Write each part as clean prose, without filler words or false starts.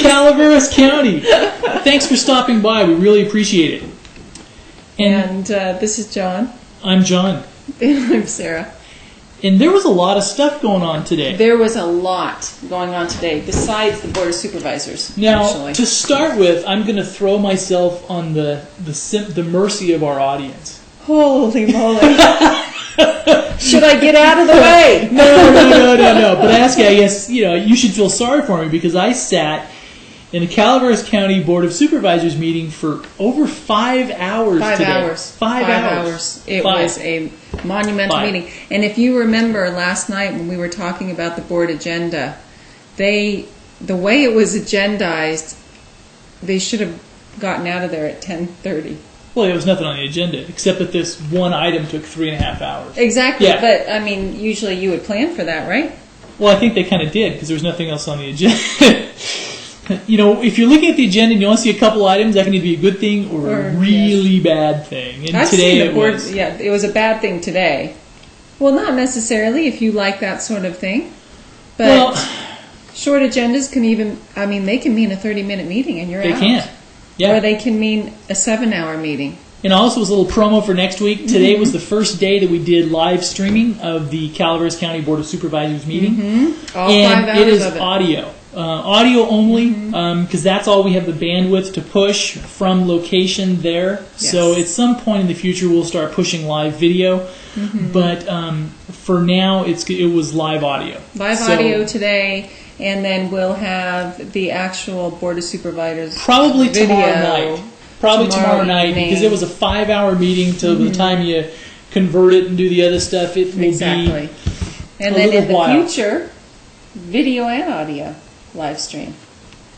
Calaveras County. Thanks for stopping by. We really appreciate it. And this is John. I'm John. And I'm Sarah. And there was a lot of stuff going on today. There was a lot going on today, besides the Board of Supervisors. Now, actually. To start with, I'm going to throw myself on the mercy of our audience. Holy moly. Should I get out of the way? No. But I guess, you should feel sorry for me because I sat in the Calaveras County Board of Supervisors meeting for over 5 hours today. 5 hours. It was a monumental meeting. And if you remember last night when we were talking about the board agenda, the way it was agendized, they should have gotten out of there at 10:30. Well, there was nothing on the agenda, except that this one item took 3.5 hours. Exactly, yeah. But, usually you would plan for that, right? Well, I think they kind of did, because there was nothing else on the agenda. If you're looking at the agenda and you only see a couple items, that can either be a good thing or a really bad thing. And today it was. Yeah, it was a bad thing today. Well, not necessarily, if you like that sort of thing. But short agendas can they can mean a 30-minute meeting and you're out. They can. Yeah. Or they can mean a 7-hour meeting. And also, as a little promo for next week, today was the first day that we did live streaming of the Calaveras County Board of Supervisors meeting. Mm-hmm. All and 5 hours it is of it. audio only, because that's all we have the bandwidth to push from location there. Yes. So at some point in the future, we'll start pushing live video. Mm-hmm. But for now, it was live audio. Audio today. And then we'll have the actual Board of Supervisors probably video tomorrow night, because it was a 5-hour meeting till the time you convert it and do the other stuff. It will exactly. And then in the future, video and audio live stream.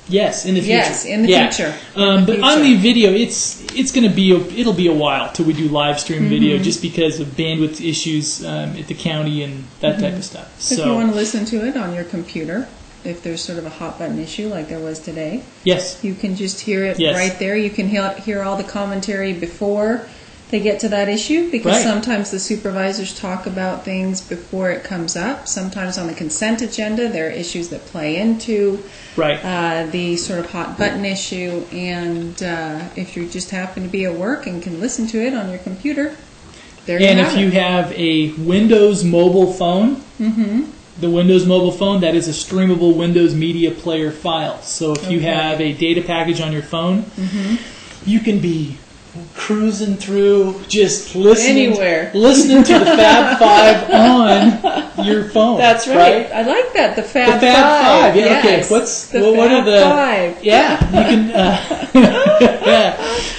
Yes, in the future. Yes, in the future. But on the video, it'll be a while till we do live stream video, just because of bandwidth issues at the county and that type of stuff. So if you want to listen to it on your computer, if there's sort of a hot button issue like there was today, yes, you can just hear it right there. You can hear all the commentary before they get to that issue, because sometimes the supervisors talk about things before it comes up. Sometimes on the consent agenda, there are issues that play into the sort of hot button issue. And if you just happen to be at work and can listen to it on your computer, there you have it. And if you have a Windows mobile phone, the Windows mobile phone, that is a streamable Windows Media Player file. So if you have a data package on your phone, you can be cruising through, just listening to the Fab Five on your phone. That's right. I like that. The Fab Five. Yeah. Yes. Okay. What are the Five? Yeah. You can.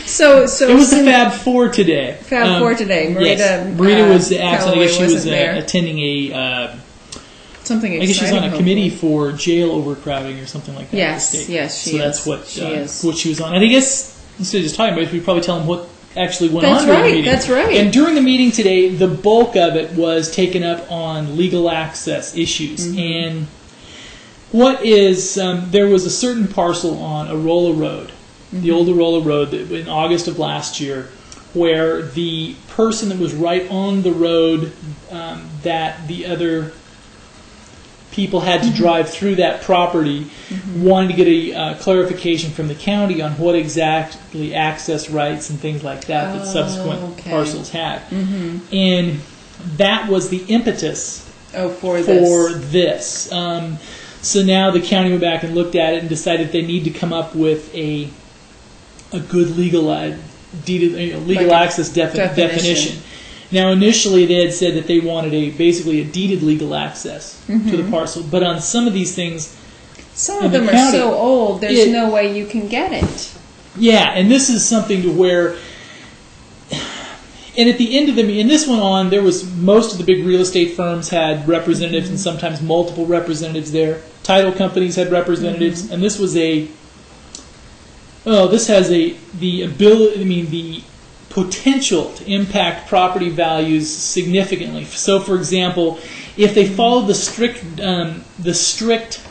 So it was the Fab Four today. Fab Four today. Marita was absent. I guess she was attending a. Something exciting. I guess she's on a committee for jail overcrowding or something like that. Yes, at the state. yes, she is. So that's what she was on. And I guess instead of just talking about it, we probably tell them what actually went on during the meeting. That's right. And during the meeting today, the bulk of it was taken up on legal access issues. And what is there was a certain parcel on Arolla Road, the old Arolla Road, in August of last year, where the person that was right on the road that the other people had to drive through that property, wanted to get a clarification from the county on what exactly access rights and things like that subsequent parcels had. And that was the impetus for this. So now the county went back and looked at it and decided they need to come up with a good legal access definition. Now, initially, they had said that they wanted basically a deeded legal access to the parcel. But on some of these things, some of them are so old, there's no way you can get it. Yeah, and this is something to where, and at the end of and this went on, there was most of the big real estate firms had representatives and sometimes multiple representatives there. Title companies had representatives, and this was this has the ability, the potential to impact property values significantly. So, for example, if they followed the strict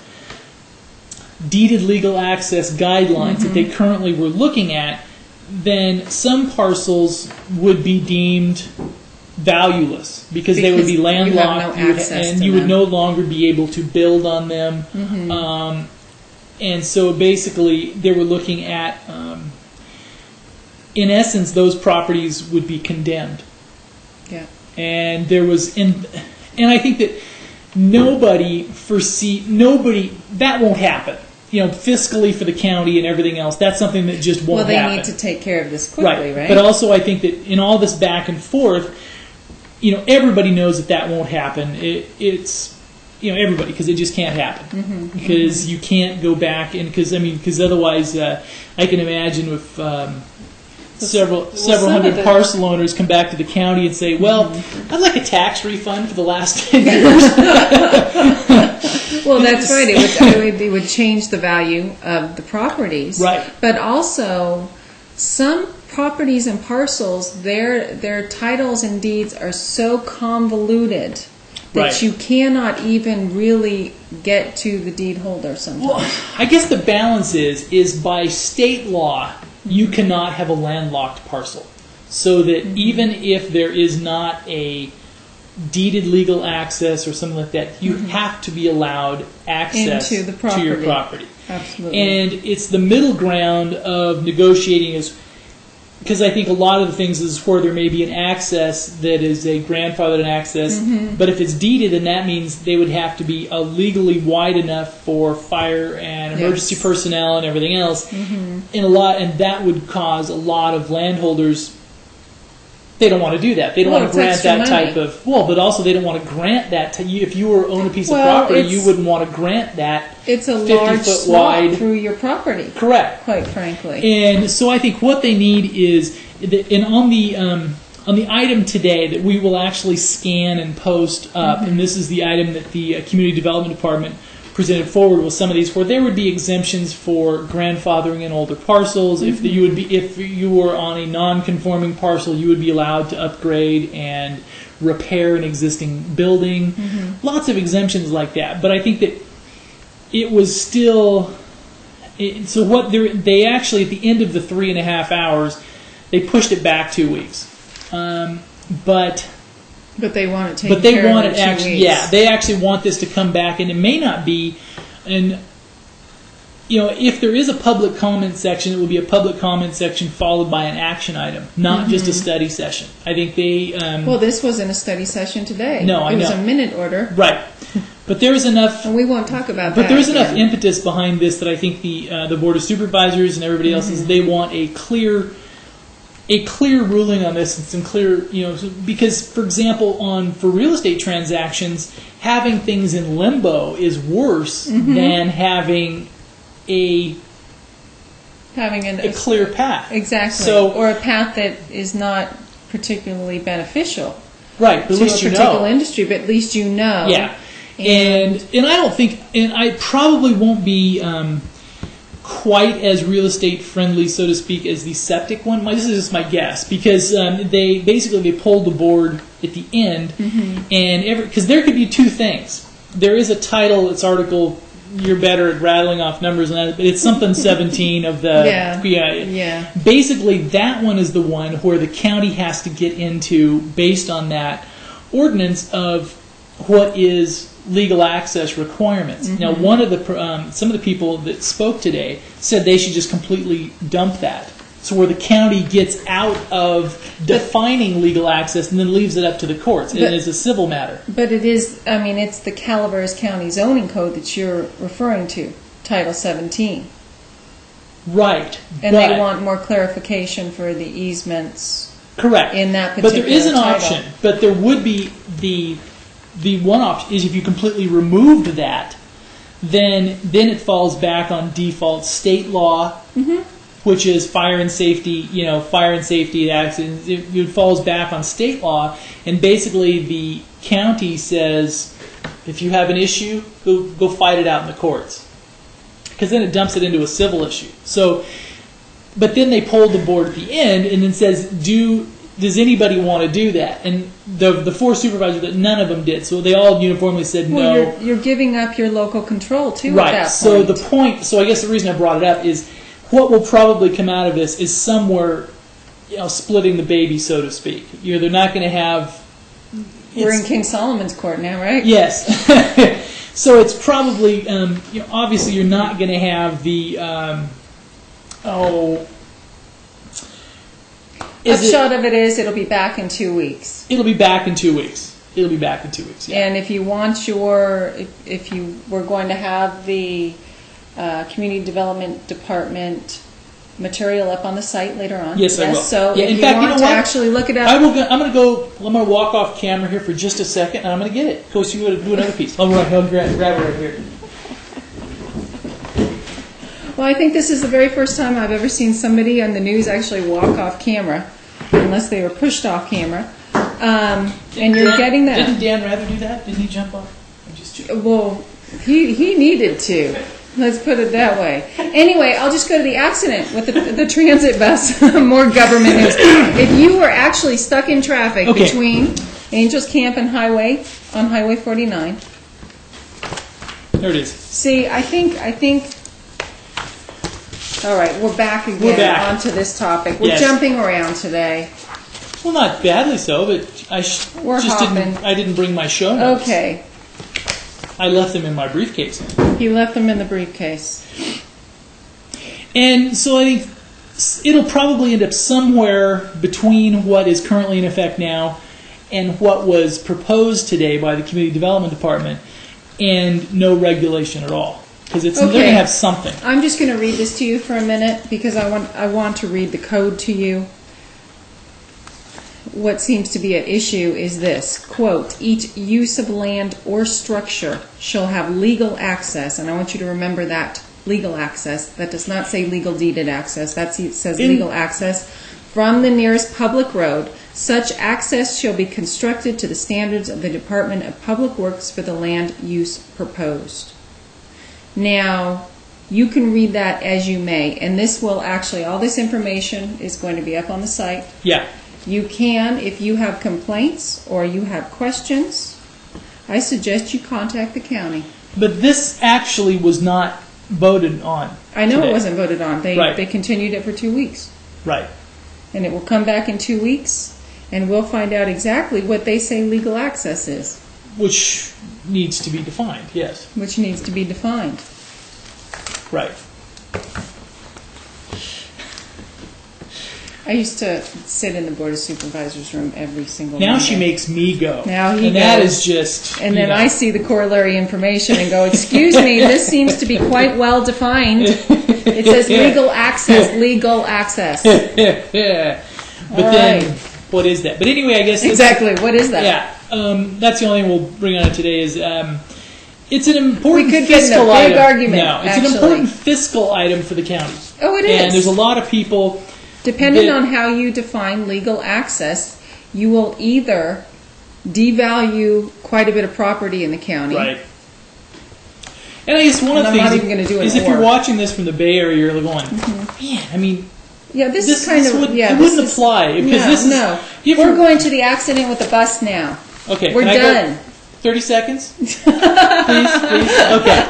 deeded legal access guidelines that they currently were looking at, then some parcels would be deemed valueless because they would be landlocked, you would no longer be able to build on them. And so basically, they were looking at, in essence, those properties would be condemned. Yeah. And there was, and I think that nobody, that won't happen. Fiscally for the county and everything else, that's something that just won't happen. Well, they need to take care of this quickly, right? But also, I think that in all this back and forth, everybody knows that won't happen. It's everybody, because it just can't happen. Because you can't go back, and because otherwise, I can imagine if several hundred parcel owners come back to the county and say, "Well, I'd like a tax refund for the last 10 years." Well, that's right. It would change the value of the properties. Right. But also, some properties and parcels, their titles and deeds are so convoluted that you cannot even really get to the deed holder sometimes. Well, I guess the balance is by state law, you cannot have a landlocked parcel. So that even if there is not a deeded legal access or something like that, you have to be allowed access into the to your property. Absolutely. And it's the middle ground of negotiating, because I think a lot of the things is where there may be an access that is a grandfathered access, but if it's deeded, then that means they would have to be legally wide enough for fire and emergency personnel and everything else. And that would cause a lot of landholders. They don't want to do that. They don't want to grant that type of. But also they don't want to grant that. If you own a piece of property, you wouldn't want to grant that. It's a large swath through your property. Correct. Quite frankly. And so I think what they need is, and on the item today that we will actually scan and post up, and this is the item that the Community Development Department presented forward with some of these, where there would be exemptions for grandfathering in older parcels. If you were on a non-conforming parcel, you would be allowed to upgrade and repair an existing building. Lots of exemptions like that. But I think that it was still. So what they actually at the end of the 3.5 hours, they pushed it back 2 weeks. But they want it taken But they care want of it in 2 actually. weeks. Yeah, they actually want this to come back, and it may not be. And if there is a public comment section, it will be a public comment section followed by an action item, not just a study session. I think they. Well, this wasn't a study session today. No, I know. It was a minute order. Right. But there is enough. And we won't talk about that. But there is enough impetus behind this that I think the Board of Supervisors and everybody else they want a clear ruling on this, and some clear, because, for example, for real estate transactions, having things in limbo is worse than having a clear path. Exactly. Or a path that is not particularly beneficial. Right. But at least to a particular industry, but at least you know. Yeah. And I don't think, and I probably won't be quite as real estate friendly, so to speak, as the septic one. This is just my guess, because they pulled the board at the end, and because there could be two things. There is a title, it's article. You're better at rattling off numbers than that, but it's something 17 of the. Yeah. Basically, that one is the one where the county has to get into, based on that ordinance, of what is legal access requirements. Now, one of the some of the people that spoke today said they should just completely dump that. So where the county gets out of defining legal access and then leaves it up to the courts. It is a civil matter. But it is, it's the Calaveras County zoning code that you're referring to, Title 17. Right. And they want more clarification for the easements. Correct. In that particular But there is an title. option. But there would be the one option is if you completely removed that, then it falls back on default state law, which is fire and safety. Fire and safety accidents. It falls back on state law, and basically the county says, if you have an issue, go fight it out in the courts, because then it dumps it into a civil issue. So, but then they polled the board at the end and then says, does anybody want to do that? And the four supervisors, that none of them did. So they all uniformly said no. Well, you're giving up your local control too. Right. At that point. So I guess the reason I brought it up is what will probably come out of this is somewhere, splitting the baby, so to speak. They're not going to have. We're in King Solomon's court now, right? Yes. So it's probably, obviously you're not going to have the, Upshot of it is it'll be back in 2 weeks. It'll be back in 2 weeks. It'll be back in 2 weeks, yeah. And if you want if you were going to have the Community Development Department material up on the site later on. Yes, I will. So yeah, if in you fact, want you know to what? actually look it up. I'm going to walk off camera here for just a second, and I'm going to get it. Of course, you do another piece. I'll grab it right here. Well, I think this is the very first time I've ever seen somebody on the news actually walk off camera, unless they were pushed off camera. And you're getting that. Didn't Dan rather do that? Didn't he jump off? Well, he needed to. Let's put it that way. Anyway, I'll just go to the accident with the transit bus. More government news. If you were actually stuck in traffic between Angels Camp and on Highway 49. There it is. See, I think. All right, we're back again onto this topic. We're jumping around today. Well, not badly so, but I didn't bring my show notes. Okay. I left them in my briefcase. You left them in the briefcase. And so I think it'll probably end up somewhere between what is currently in effect now and what was proposed today by the Community Development Department, and no regulation at all. Because they're going to have something. I'm just going to read this to you for a minute because I want to read the code to you. What seems to be at issue is this, quote, each use of land or structure shall have legal access, and I want you to remember that, legal access. That does not say legal deeded access. It says legal access from the nearest public road. Such access shall be constructed to the standards of the Department of Public Works for the land use proposed. Now, you can read that as you may, and this will actually, all this information is going to be up on the site. Yeah. You can, if you have complaints or you have questions, I suggest you contact the county. But this actually was not voted on. I know today. It wasn't voted on. They continued it for 2 weeks. Right. And it will come back in 2 weeks, and we'll find out exactly what they say legal access is. Which needs to be defined, yes. Which needs to be defined. Right. I used to sit in the Board of Supervisors room every single Now Monday. She makes me go. Now he and goes. That is just... And then I see the corollary information and go, excuse me, this seems to be quite well defined. It says legal access, legal access. Yeah. But all then, right. What is that? But anyway, I guess... Exactly, what is that? Yeah. That's the only thing we'll bring on it today is... it's an important we could fiscal get in a big item. argument, No, it's actually. an important fiscal item for the county. Oh, it is. And there's a lot of people... Depending on how you define legal access, you will either devalue quite a bit of property in the county. Right. And I guess one of the things is if you're watching this from the Bay Area, you're going, man, I mean... Yeah, this is kind of... It wouldn't apply. No. We're going to the accident with the bus now. Okay. We're done. 30 seconds? Please? Okay.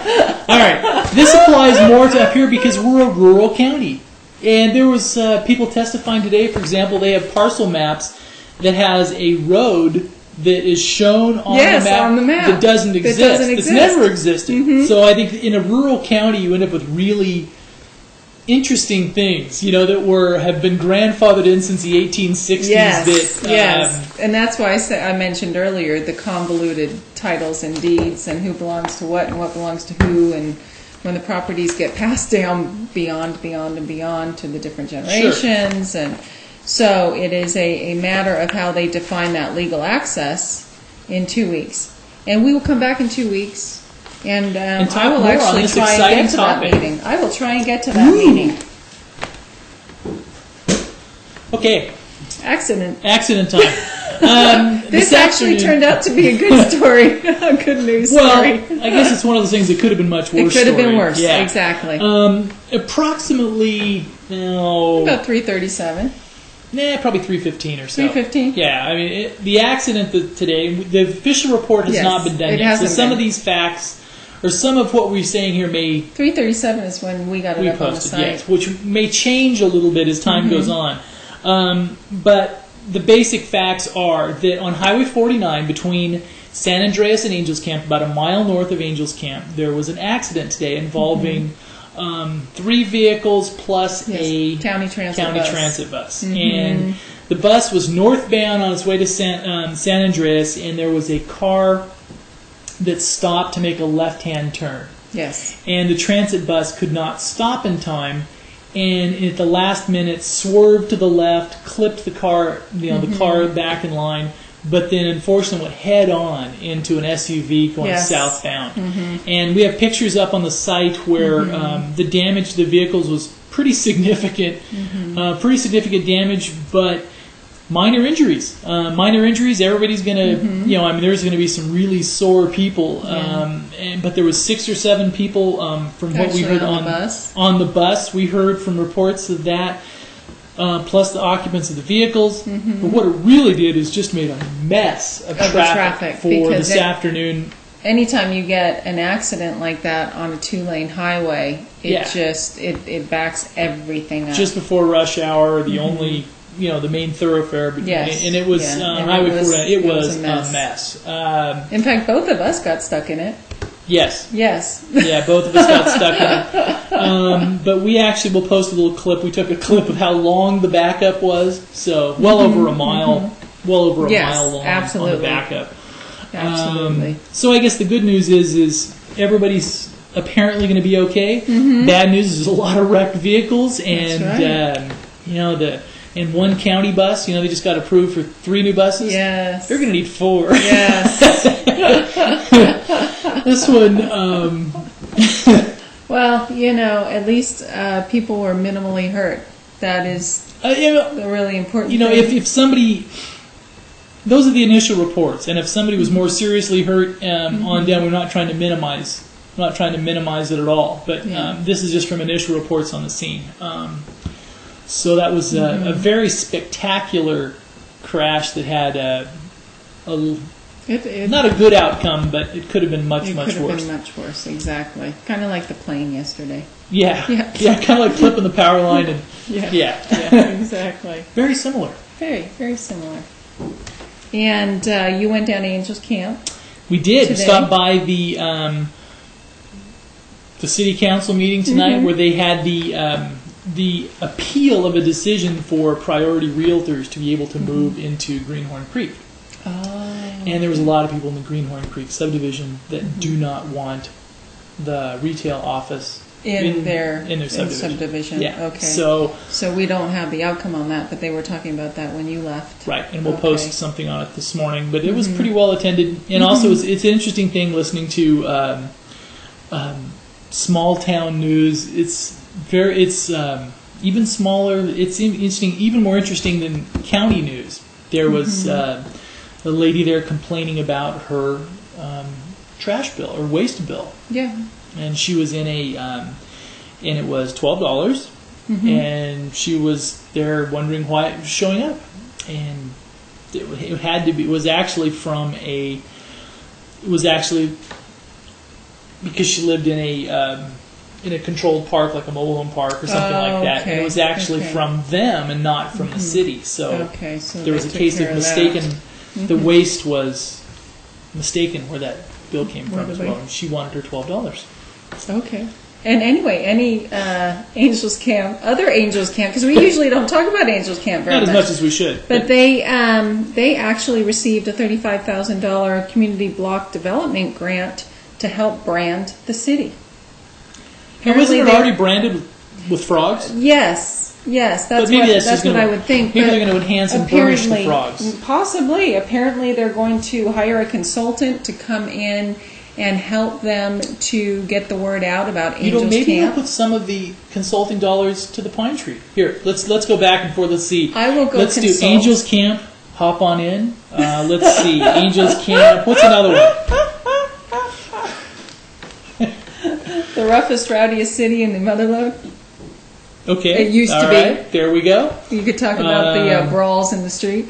All right. This applies more to up here because we're a rural county. And there was people testifying today, for example, they have parcel maps that has a road that is shown on, the map that doesn't exist. It's never existed. So I think in a rural county you end up with really interesting things, that have been grandfathered in since the 1860s. Yes. And that's why I mentioned earlier the convoluted titles and deeds and who belongs to what and what belongs to who, and when the properties get passed down beyond and beyond to the different generations. Sure. And so it is a matter of how they define that legal access in 2 weeks. And we will come back in 2 weeks, and I will actually try and get to that meeting. I will try and get to that meeting. Okay. Accident time. This actually turned out to be a good story, a good news story. Well, I guess it's one of those things that could have been much worse. It could have been worse, exactly. Approximately, about 3:37. Probably 3:15 or so. 3:15? Yeah, I mean, the accident today, the official report has not been done yet. So some of these facts, or some of what we're saying here may... 3:37 is when we got it up on the site. Yes, which may change a little bit as time goes on. But the basic facts are that on Highway 49 between San Andreas and Angels Camp, about a mile north of Angels Camp, there was an accident today involving 3 vehicles plus a county transit bus. And the bus was northbound on its way to San Andreas, and there was a car that stopped to make a left-hand turn. Yes. And the transit bus could not stop in time, and at the last minute swerved to the left, clipped the car, the car back in line, but then unfortunately went head on into an SUV going southbound. And we have pictures up on the site where the damage to the vehicles was pretty significant, damage, but minor injuries. Everybody's going to, there's going to be some really sore people. But there was 6 or 7 people from what we heard on the bus. We heard from reports of that, plus the occupants of the vehicles. But what it really did is just made a mess of traffic for this afternoon. Anytime you get an accident like that on a 2-lane highway, it backs everything up. Just before rush hour, the only... the main thoroughfare, and it was Highway 4. It was a mess. In fact, both of us got stuck in it. Yes. Yeah, both of us got stuck in it. But we actually will post a little clip. We took a clip of how long the backup was. So well over a mile, mile long on the backup. Absolutely. So I guess the good news is everybody's apparently going to be okay. Bad news is a lot of wrecked vehicles, and in one county bus, they just got approved for 3 new buses. Yes. They're going to need 4. Yes. This one... well, at least people were minimally hurt. That is the really important thing. If somebody... Those are the initial reports, and if somebody was more seriously hurt on down, we're not trying to minimize it at all. But this is just from initial reports on the scene. So that was a very spectacular crash that had not a good outcome, but it could have been much worse. It could have been much worse, exactly. Kind of like the plane yesterday. Yeah, kind of like clipping the power line. And exactly. Very similar. Very, very similar. And you went down to Angels Camp. We did. Today. We stopped by the city council meeting tonight, where they had the appeal of a decision for priority realtors to be able to move into Greenhorn Creek. Oh. And there was a lot of people in the Greenhorn Creek subdivision that do not want the retail office in their subdivision. Yeah. Okay. So we don't have the outcome on that, but they were talking about that when you left. Right, and we'll post something on it this morning. But it was pretty well attended, and also it's an interesting thing listening to small town news. It's even smaller. It's interesting, even more interesting than county news. There was a lady there complaining about her trash bill or waste bill. Yeah. And she was in and it was $12, and she was there wondering why it was showing up, and it had to be. It was actually because she lived in a controlled park, like a mobile home park or something like that. Okay. And it was actually from them and not from the city. So there was a case of mistaken. The waste was mistaken where that bill came from as well, and she wanted her $12. Okay. And anyway, any Angels Camp, other Angels Camp, because we usually don't talk about Angels Camp very much. Not as much as we should. But they actually received a $35,000 community block development grant to help brand the city. And wasn't it already branded with frogs? Yes, that's what I would think. Maybe they're going to enhance and burnish the frogs. Possibly. Apparently they're going to hire a consultant to come in and help them to get the word out about Angels Camp. Maybe we'll put some of the consulting dollars to the Pine Tree. Here, let's go back and forth. Let's see. I will go. Let's do Angels Camp. Hop on in. Let's see. Angels Camp. What's another one? The roughest, rowdiest city in the Motherlode. Okay. It used to be. There we go. You could talk about the brawls in the street.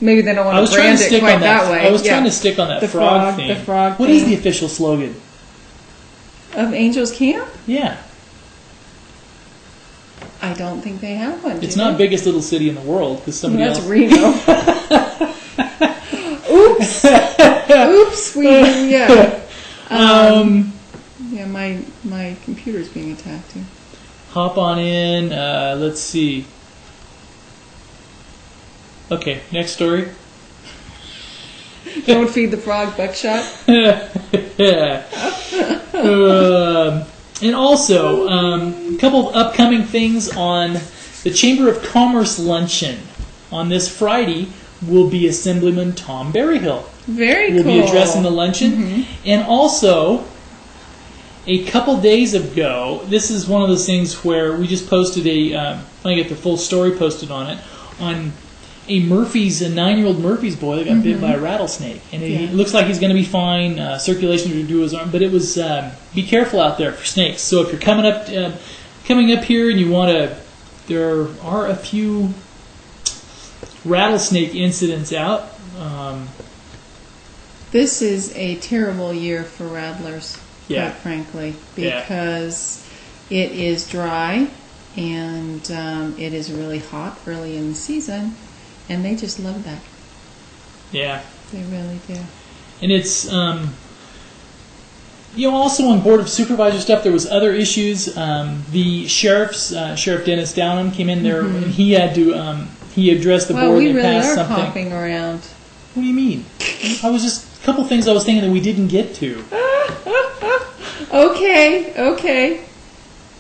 Maybe they don't want to brand it quite that way. I was trying to stick on that frog thing. The frog What is the official slogan? Of Angels Camp? Yeah. I don't think they have one. It's not biggest little city in the world because somebody else. That's Reno. Oops. Oops, yeah. Yeah, my computer's being attacked here. Hop on in. Let's see. Okay, next story. Don't feed the frog buckshot. And also, a couple of upcoming things on the Chamber of Commerce luncheon. On this Friday will be Assemblyman Tom Berryhill. Very cool. Will be addressing the luncheon. And also, a couple days ago, this is one of those things where we just posted I get the full story posted on it, on a 9-year-old Murphy's boy that got bit by a rattlesnake. And it looks like he's going to be fine. Circulation to do his arm. But it was, be careful out there for snakes. So if you're coming up here and you want to, there are a few rattlesnake incidents out. This is a terrible year for rattlers, quite frankly, because it is dry and it is really hot early in the season, and they just love that. Yeah. They really do. And it's, also on Board of Supervisor stuff, there was other issues. The Sheriff Dennis Downham came in there, and he had to, he addressed the board and passed something. We really are hopping around. What do you mean? I was just, a couple things I was thinking that we didn't get to. Okay.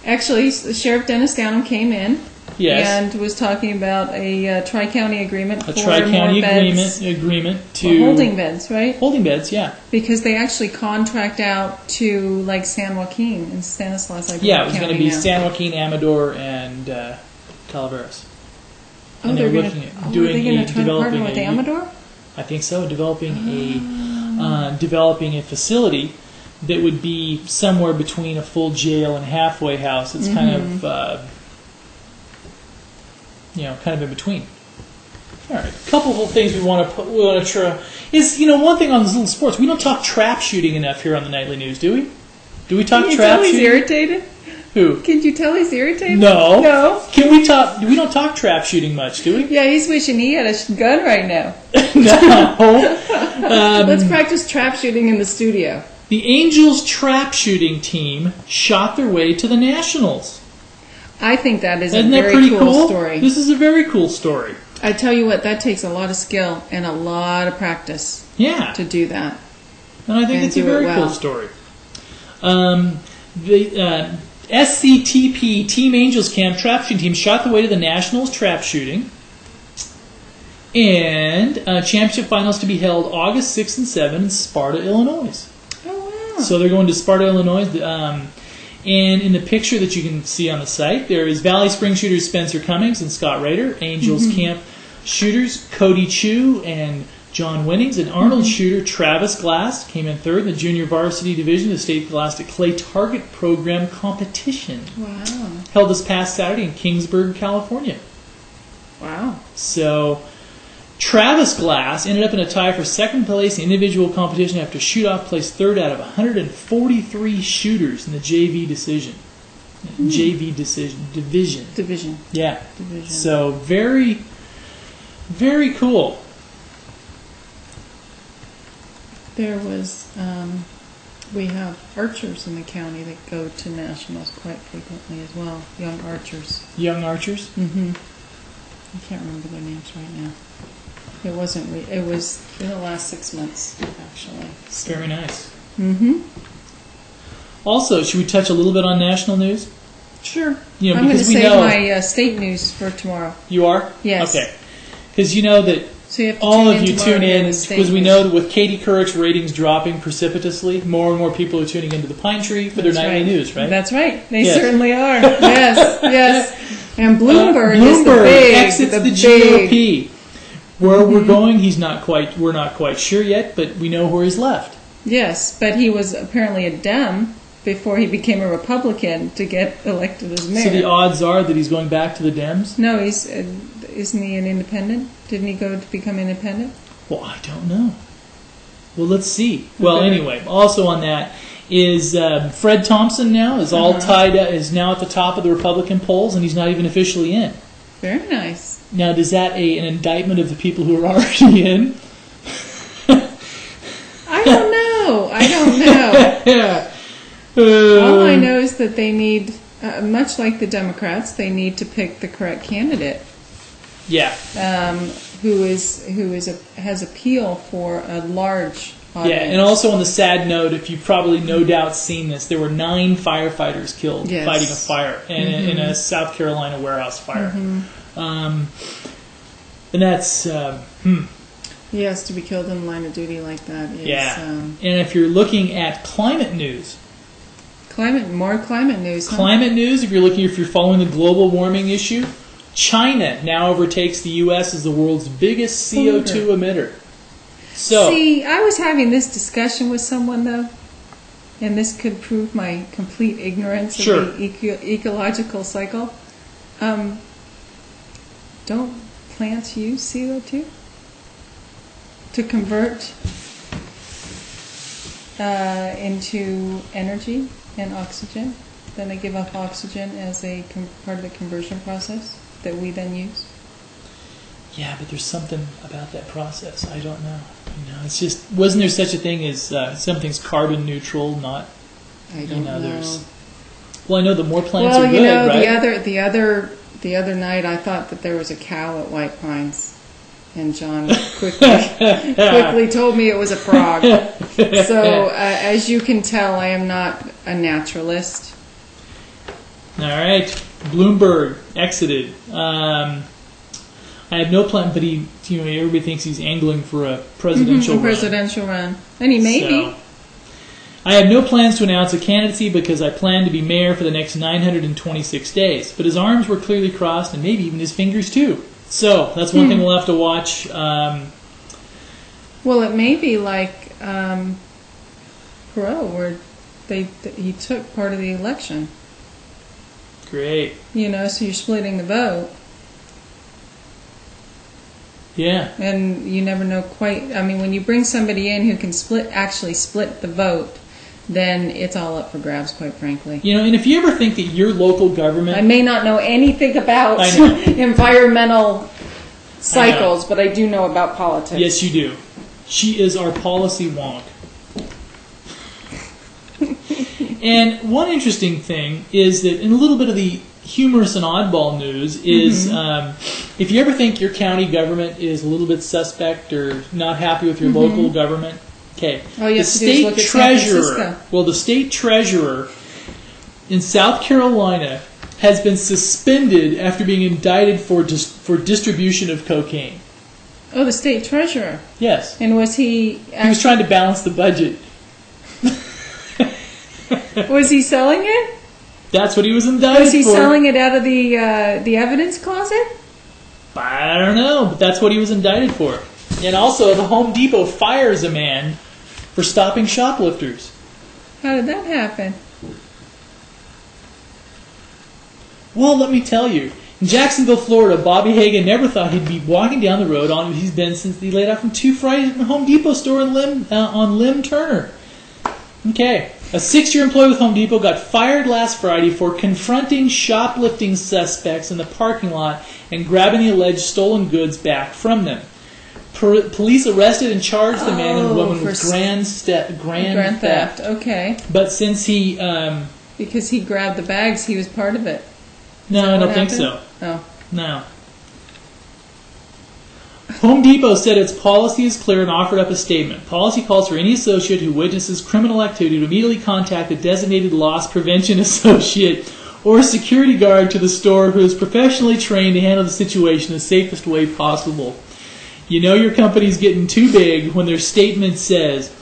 Actually, Sheriff Dennis Downham came in and was talking about a tri-county agreement for tri-county more beds. agreement to holding beds, right? Holding beds, yeah. Because they actually contract out to like San Joaquin and Stanislaus. It was going to be San Joaquin, Amador, and Calaveras. And they're looking at doing try to partner with Amador? I think so. Developing a facility that would be somewhere between a full jail and halfway house. It's kind of in between. All right, a couple of things we want to try is one thing on these little sports. We don't talk trap shooting enough here on the Nightly News, do we? Do we talk trap shooting? He's irritated. Who? Can you tell he's irritated? No. Can we talk? We don't talk trap shooting much, do we? Yeah, he's wishing he had a gun right now. No. Let's practice trap shooting in the studio. The Angels trap shooting team shot their way to the Nationals. I think that is a very cool story. This is a very cool story. I tell you what, that takes a lot of skill and a lot of practice. Yeah. To do that. And I think it's a very cool story. The SCTP Team Angels Camp trap shooting team shot their way to the Nationals trap shooting. And championship finals to be held August 6th and 7th in Sparta, Illinois. Oh, wow. So they're going to Sparta, Illinois. And in the picture that you can see on the site, there is Valley Spring shooters Spencer Cummings and Scott Rader, Angels Camp shooters Cody Chu and John Winnings, and Arnold shooter Travis Glass came in third in the junior varsity division of the State Scholastic Clay Target Program competition. Wow. Held this past Saturday in Kingsburg, California. Wow. So Travis Glass ended up in a tie for second place in the individual competition after shoot-off placed third out of 143 shooters in the JV decision. Division. Yeah. Division. So very, very cool. There was, we have archers in the county that go to nationals quite frequently as well. Young archers. Young archers? Mm-hmm. I can't remember their names right now. It wasn't. It was in the last 6 months, actually. So. Very nice. Mm-hmm. Also, should we touch a little bit on national news? Sure. I'm going to save my state news for tomorrow. You are? Yes. Okay. Because you know that all of you tune in because we know that with Katie Couric's ratings dropping precipitously, more and more people are tuning into the Pine Tree for their nightly news, right? That's right. They certainly are. Yes. And Bloomberg is the exits the GOP. Where we're going, we're not quite sure yet, but we know where he's left. Yes, but he was apparently a Dem before he became a Republican to get elected as mayor. So the odds are that he's going back to the Dems? No, isn't he an independent? Didn't he go to become independent? Well, I don't know. Well, let's see. Well, anyway, also on that is Fred Thompson now is all tied up, is now at the top of the Republican polls, and he's not even officially in. Very nice. Now, is that an indictment of the people who are already in? know. Yeah. All I know is that they need, much like the Democrats, they need to pick the correct candidate. Yeah. Who has appeal for a large audience. Yeah, and also on the sad note, if you've probably no doubt seen this, there were 9 firefighters killed fighting a fire in a South Carolina warehouse fire. And that's... He has to be killed in the line of duty like that. And if you're looking at climate news... More climate news, huh? Climate news, if you're following the global warming issue, China now overtakes the U.S. as the world's biggest CO2 emitter. So, see, I was having this discussion with someone, though, and this could prove my complete ignorance of the ecological cycle. Don't plants use CO2 to convert into energy and oxygen? Then they give off oxygen as a part of the conversion process that we then use? Yeah, but there's something about that process. I don't know. It's just, wasn't there such a thing as something's carbon neutral? Not. I don't know. Well, I know the more plants are good, right? The other night I thought that there was a cow at White Pines, and John quickly told me it was a frog. So as you can tell, I am not a naturalist. All right, Bloomberg exited. I have no plan, but everybody thinks he's angling for a presidential run. And he may be. I have no plans to announce a candidacy because I plan to be mayor for the next 926 days. But his arms were clearly crossed, and maybe even his fingers too. So that's one thing we'll have to watch. Well, it may be like Perot, where he took part of the election. Great. So you're splitting the vote. Yeah. And you never know quite. I mean, when you bring somebody in who can actually split the vote, then it's all up for grabs, quite frankly. And if you ever think that your local government... I may not know anything about environmental cycles, but I do know about politics. Yes, you do. She is our policy wonk. And one interesting thing is that in a little bit of the humorous and oddball news is if you ever think your county government is a little bit suspect or not happy with your local government, the state treasurer, the state treasurer in South Carolina has been suspended after being indicted for distribution of cocaine. Oh, the state treasurer. Yes. And was he? He was trying to balance the budget. Was he selling it? That's what he was indicted for. Was he selling it out of the evidence closet? I don't know, but that's what he was indicted for. And also, the Home Depot fires a man for stopping shoplifters. How did that happen? Well, let me tell you. In Jacksonville, Florida, Bobby Hagan never thought he'd be walking down the road he's been since he laid out from 2 Fridays in the Home Depot store on Lim Turner. Okay. A 6-year employee with Home Depot got fired last Friday for confronting shoplifting suspects in the parking lot and grabbing the alleged stolen goods back from them. Police arrested and charged the man and the woman with grand theft. Okay. But since he... because he grabbed the bags, he was part of it. No, I don't think so. Oh. No. Home Depot said its policy is clear and offered up a statement. Policy calls for any associate who witnesses criminal activity to immediately contact a designated loss prevention associate or security guard to the store who is professionally trained to handle the situation the safest way possible. Your company's getting too big when their statement says,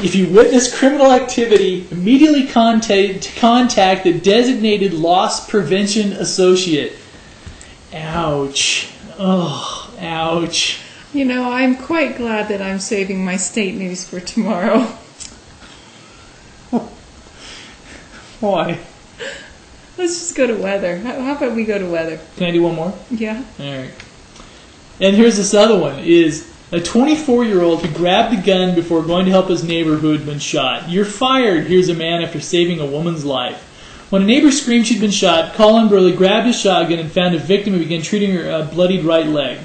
if you witness criminal activity, immediately contact the designated loss prevention associate. Ouch. Oh, ouch. I'm quite glad that I'm saving my state news for tomorrow. Why? Let's just go to weather. How about we go to weather? Can I do one more? Yeah. All right. And here's this other one, is a 24-year-old who grabbed a gun before going to help his neighbor who had been shot. You're fired, here's a man after saving a woman's life. When a neighbor screamed she'd been shot, Colin Burley grabbed his shotgun and found a victim and began treating her bloodied right leg.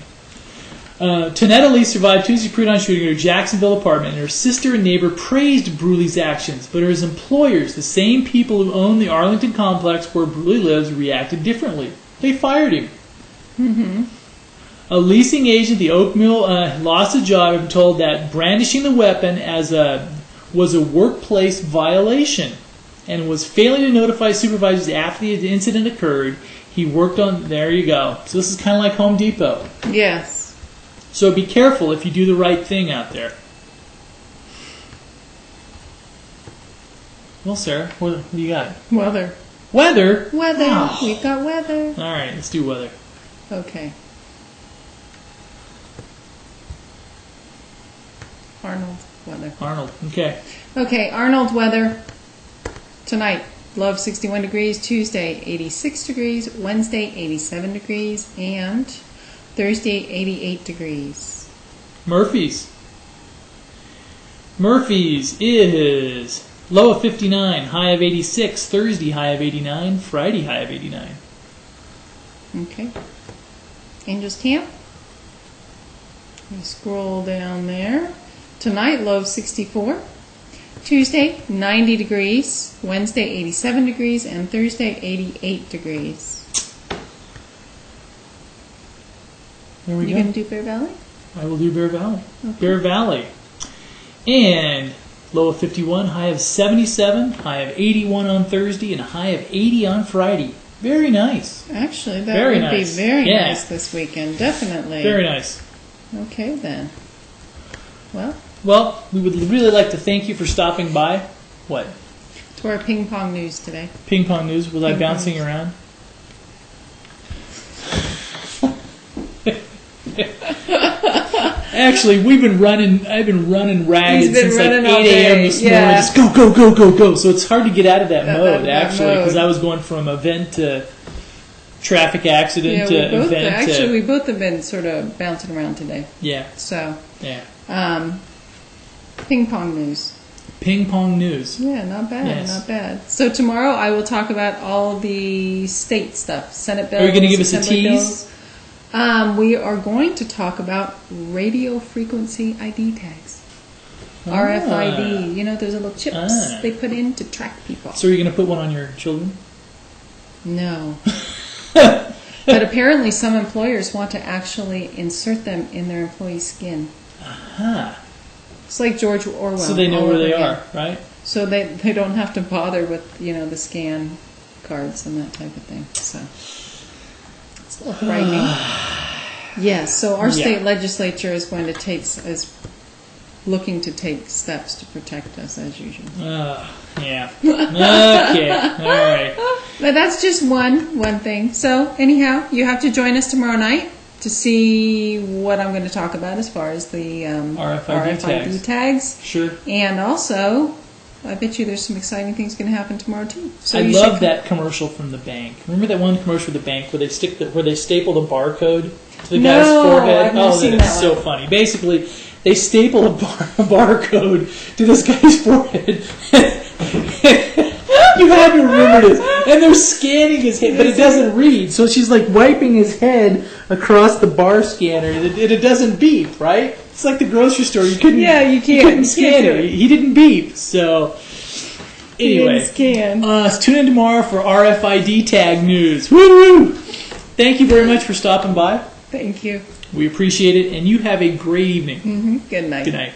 Tonetta Lee survived Tuesday's pre-dawn shooting at her Jacksonville apartment, and her sister and neighbor praised Bruley's actions, but his employers, the same people who own the Arlington complex where Bruley lives, reacted differently. They fired him. Mm-hmm. A leasing agent at the Oak Mill lost a job and told that brandishing the weapon was a workplace violation and was failing to notify supervisors after the incident occurred. He worked on... There you go. So this is kind of like Home Depot. Yes. So be careful if you do the right thing out there. Well, Sarah, what do you got? Weather. Weather? Weather. Oh. We've got weather. All right, let's do weather. Okay. Arnold weather. Arnold, okay. Okay, Arnold weather. Tonight, low of 61 degrees. Tuesday, 86 degrees. Wednesday, 87 degrees. And Thursday, 88 degrees. Murphy's. Murphy's is low of 59, high of 86. Thursday, high of 89. Friday, high of 89. Okay. Angels Camp. You scroll down there. Tonight, low of 64. Tuesday, 90 degrees. Wednesday, 87 degrees. And Thursday, 88 degrees. There we go. You going to do Bear Valley? I will do Bear Valley. Okay. Bear Valley. And low of 51, high of 77, high of 81 on Thursday, and a high of 80 on Friday. Very nice. Actually, that Very would nice. be very Yeah. nice this weekend. Definitely. Very nice. Okay, then. Well, we would really like to thank you for stopping by. What? To our ping pong news today. Ping pong news. Was I Ping bouncing pong. around? Actually, I've been running ragged since like 8 a.m. this morning. Just go, go, go, go, go. So it's hard to get out of that mode, actually, because I was going from event to traffic accident to event. Actually, we both have been sort of bouncing around today. Yeah. So. Yeah. Ping pong news. Ping pong news. Yeah, not bad, Yes. not bad. So tomorrow I will talk about all the state stuff, Senate bills. Are you going to give us a Assembly tease? bills. We are going to talk about radio frequency ID tags. RFID. You know, those little chips they put in to track people. So are you going to put one on your children? No. But apparently some employers want to actually insert them in their employees' skin. Aha. It's like George Orwell. So they know where they are, right? So they don't have to bother with, the scan cards and that type of thing. So it's a little frightening. Yes, so our state legislature is going to is looking to take steps to protect us as usual. Yeah. Okay. All right. But that's just one thing. So anyhow, you have to join us tomorrow night to see what I'm going to talk about as far as the RFID tags. Sure. And also, I bet you there's some exciting things going to happen tomorrow too. So I love that commercial from the bank. Remember that one commercial with the bank where they staple the barcode to the guy's forehead? I've never seen that so funny. Basically, they staple a barcode to this guy's forehead. You have to remember this. And they're scanning his head, but it doesn't read. So she's like wiping his head across the bar scanner, and it doesn't beep, right? It's like the grocery store. You couldn't. Yeah, you can't. You couldn't scan it. He didn't beep. So anyway, tune in tomorrow for RFID tag news. Woo! Thank you very much for stopping by. Thank you. We appreciate it, and you have a great evening. Mm-hmm. Good night. Good night.